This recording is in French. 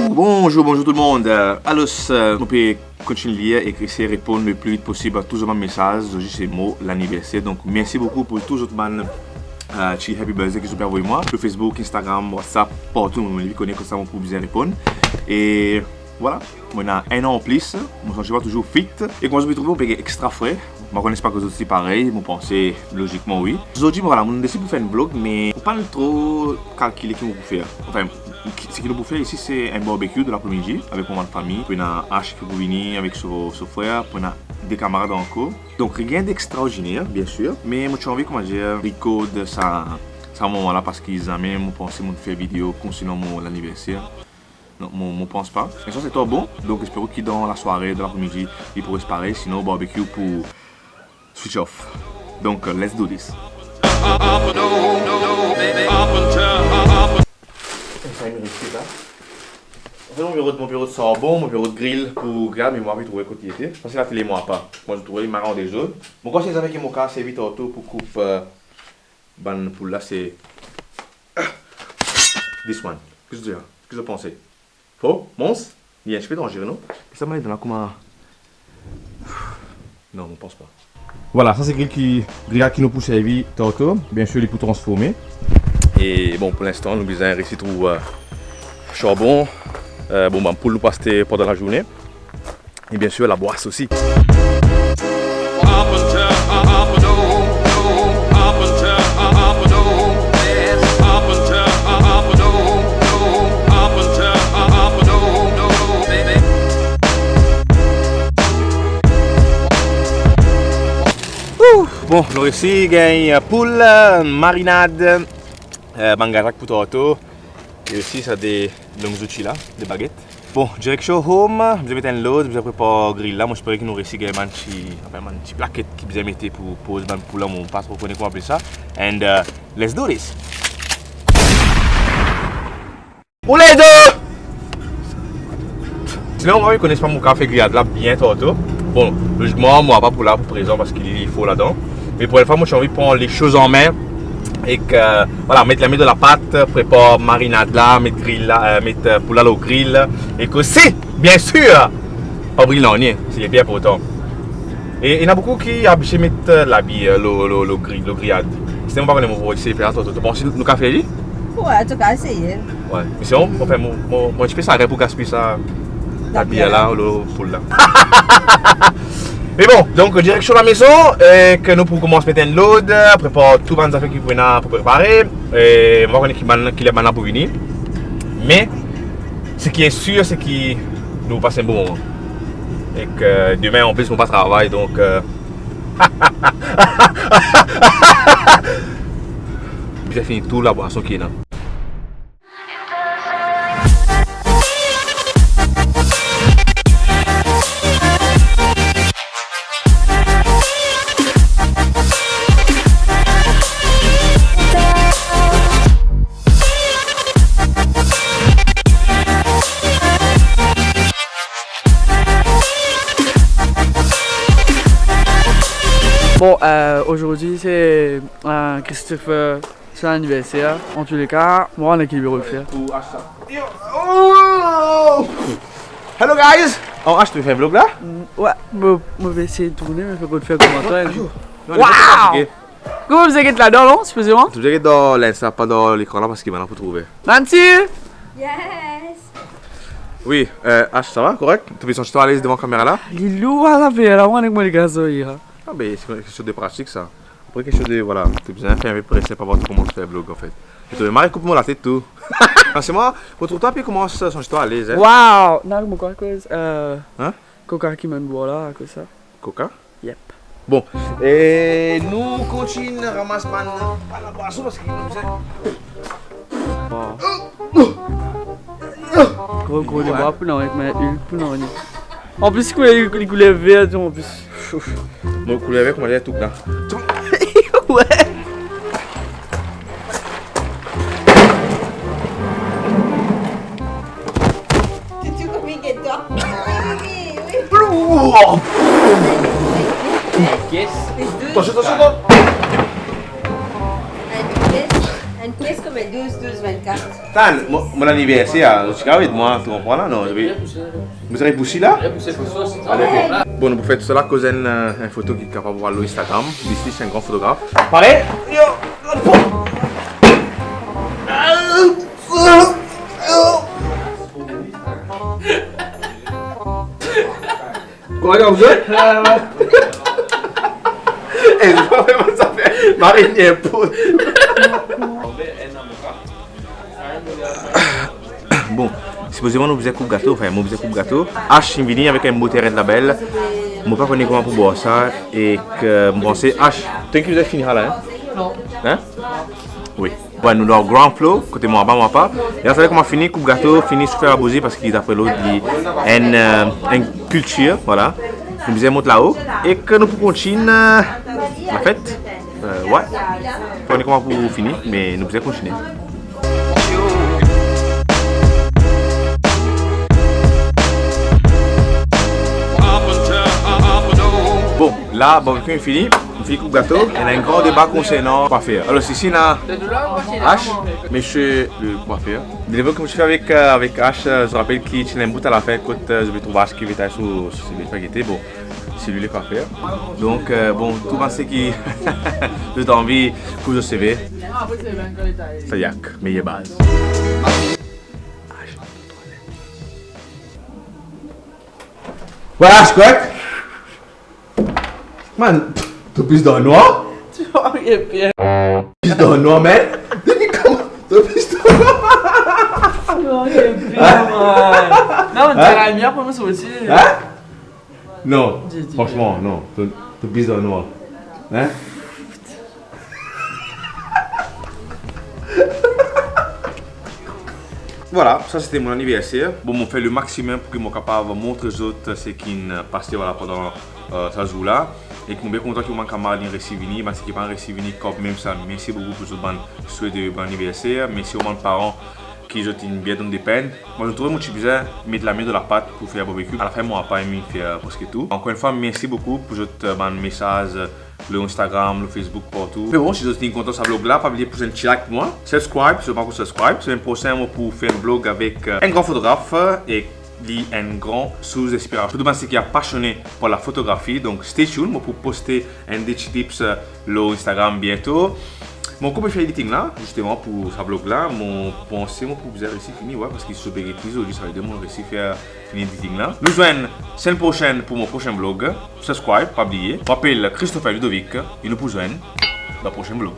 Bonjour tout le monde. Alors, on peut continuer à écrire et répondre le plus vite possible à tous les messages. Aujourd'hui, c'est mon l'anniversaire. Donc, merci beaucoup pour tous les autres happy birthday que vous envoyé moi. Sur Facebook, Instagram, WhatsApp, partout, on me connaît que ça pour bien répondre. Et voilà, on a un an en plus. Je suis toujours fit. Et quand je me trouve, on peut extra frais. Je ne connais pas que les autres c'est pareil, je pense logiquement oui. Aujourd'hui, voilà, on décide de faire un vlog, mais on ne pas trop calculer ce qu'on peut faire. Enfin, ce qu'on peut faire ici, c'est un barbecue de l'après-midi avec mon famille. Puis on a H qui peut venir avec son frère, puis on a des camarades encore. Donc rien d'extraordinaire, bien sûr, mais moi j'ai envie, comment dire, record ça moment-là parce qu'ils ont même pensé de faire vidéo concernant mon anniversaire. Non, je pense pas. Mais ça c'est tout bon, donc j'espère que dans la soirée, de l'après-midi, il pourrait se pareil, sinon barbecue pour switch off. Donc, let's do this. Mon bureau de charbon, mon bureau de grill pour griller, mais moi je trouve côté était. Parce que la télé moi pas. Moi je trouve marrant des jaunes. Mon conseil avec mon cas c'est vite auto pour couper ban pour là c'est this one. Qu'est-ce que vous pensez? Faux? Monstre? Il y a un peu dangereux non? Ça m'a aidé dans la comment? Non, on pense pas. Voilà, ça c'est grill qui nous pousse à vite auto. Bien sûr, il peut transformer. Et bon, pour l'instant, nous avons réussi à trouver charbon. Pour nous passer pendant la journée. Et bien sûr, la boisse aussi. Bon, nous ici, gagne poule, marinade, bangarak potato. Et aussi, ça des longs outils là, des baguettes. Bon, direction home, je vais mettre un load, je vais préparer grill là. Moi, j'espère que nous réussissons à faire une petite plaquette qui vous mettre pour poser dans le poule là, mon pas trop connaît comment appeler ça. And let's do this. Pour les deux! Sinon, moi, je ne connais pas mon café grillade là bien tantôt. Bon, logiquement, moi, pas pour là, pour présent, parce qu'il faut là-dedans. Mais pour une fois, moi, j'ai envie de prendre les choses en main. Et que, voilà, mettre de la pâte, préparer marinade là, mettre grill là, mettre poula au grill. Et que si, bien sûr, pas brûler l'oignon, c'est bien pour autant. Et il y en a beaucoup qui habituent à mettre l'habit, le grillade. C'est pas vraiment pour essayer de faire ça. Tu penses que nous café là? Ouais, tu peux essayer. Ouais, mais sinon, enfin, moi, je fais ça pour gaspiller ça, l'habit là, le poule là. Mais bon, donc direction la maison, que nous pouvons commencer à mettre un load, préparer tout les affaires qu'il faut préparer, et on va voir qu'il est maintenant pour venir. Mais ce qui est sûr, c'est que nous passons un bon moment. Et que demain en plus, on va pas travailler, donc. J'ai fini toute la boisson qui est là. Bon, aujourd'hui c'est Christopher, son anniversaire. En tous les cas, moi on a qui veut le faire. Oh! Hello guys! Oh, tu veux faire un vlog là? Ouais, je vais essayer de tourner, mais je peux pas le faire comme toi. Waouh! Comment vous êtes là-dedans, non? Supposément? Tu veux dans l'insta, pas dans l'écran là parce qu'il va pour trouver. Nancy! Yes! Oui, H, ça va, correct? Tu veux sentir à l'aise devant la caméra là? Lilou à la paix, là, on est avec moi les gars, ça ira. Ah, ben c'est quelque chose de pratique ça. Après, quelque chose de. Voilà, tu as besoin de faire un peu pressé pour voir comment tu fais un vlog en fait. Je te demande, coupe-moi la tête tout. C'est moi, retrouve-toi puis commence à sentir à l'aise. Hein? Waouh! Non, mon quoi, cause. Hein? Coca qui mène boire là, à cause ça. Coca? Yep. Bon, et nous continuons à ramasser la boisson parce qu'il nous a. Gros, les bois, non, avec ma huile, non. En plus, il coulait vert, en plus. Mon couleur avec, on va aller tout là. Ouais! Tu compliqué toi? Oui, oui. Yes! Attention, attention, Yes. Un quiz comme 12, 12, 24. Tan, mon anniversaire, tu es avec moi, tu comprends là, non? Vous avez poussé là? Bon, pour faire cela, cause une photo qui est capable de voir l'Instagram. Ici, c'est un grand photographe. Pareil? Comment vous êtes? Et je vois vraiment ça fait mariner pour. Bon, supposément nous faisons coupe gâteau, enfin nous faisons coupe gâteau. H est venu avec un beau terrain de label. Je ne sais pas comment pour boire ça et que bon c'est H. Tu que vous avez fini là, hein? Non. Hein? Oui. Ouais, nous dans Grand Flow, côté moi pas. Et là, c'est comment fini coupe gâteau, fini super abusé parce qu'il d'après l'autre, il a une culture, voilà. Nous faisons monter là-haut et que nous pouvons continuer la fête. Ouais. On est comment pour finir, mais nous faisons continuer. Bon, là, barbecue est fini. On fait coupe gâteau. Il y a un grand débat concernant coiffure. Alors, ici, on a H, monsieur le coiffeur. Le débat que je fais avec H, je rappelle qu'il y a un bout à la fête quand je vais trouver H qui va être sur ses spaghettis. Bon, c'est lui le coiffeur. Donc, bon, tout le monde sait qui j'ai envie que je CV. Ça y est, meilleure base. Voilà, je crois. Man, tu pisses dans le noir? Tu vois, il est bien. Tu pisses dans le noir, man? Tu pisses dans le noir? Non, il est bien, man. Non, on dirait la lumière pour me sortir. Hein? Non, franchement, non. Tu pisses dans le noir. Hein? Voilà, ça c'était mon anniversaire. Bon, on fait le maximum pour que je sois capable de montrer aux autres ce qui passé voilà, pendant ce jour-là. Et que nous sommes bien contents que mon camarade ait reçu venir, mais ce qui n'est pas reçu venir quand même ça. Merci beaucoup pour ce souhait de bon anniversaire. Merci aux parents qui ont bien donné des peines. Moi, je trouve mon petit bizarre mettre la main dans la pâte pour faire un barbecue. À la fin, moi, je n'ai pas aimé faire presque tout. Encore une fois, merci beaucoup pour votre message. Le Instagram, le Facebook, partout. Mais bon, si vous êtes content de ce vlog là, pas oublier de poser un petit like pour moi. Subscribe, si vous n'avez pas subscribe. C'est un prochain pour faire un vlog avec un grand photographe et un grand sous-inspiration. Tout le monde qui est passionné par la photographie, donc stay tuned pour poster un des tips sur Instagram bientôt. Mon couple fait editing là, justement pour ce vlog là, mon pensée, pour vous avez réussi fini, ouais, parce qu'il se bégaye aujourd'hui, ça veut dire mon réussi faire finir editing là. Nous joignons la semaine prochaine pour mon prochain vlog. Subscribe, pas oublier. Je m'appelle Christopher Ludovic et nous vous joignons dans le prochain vlog.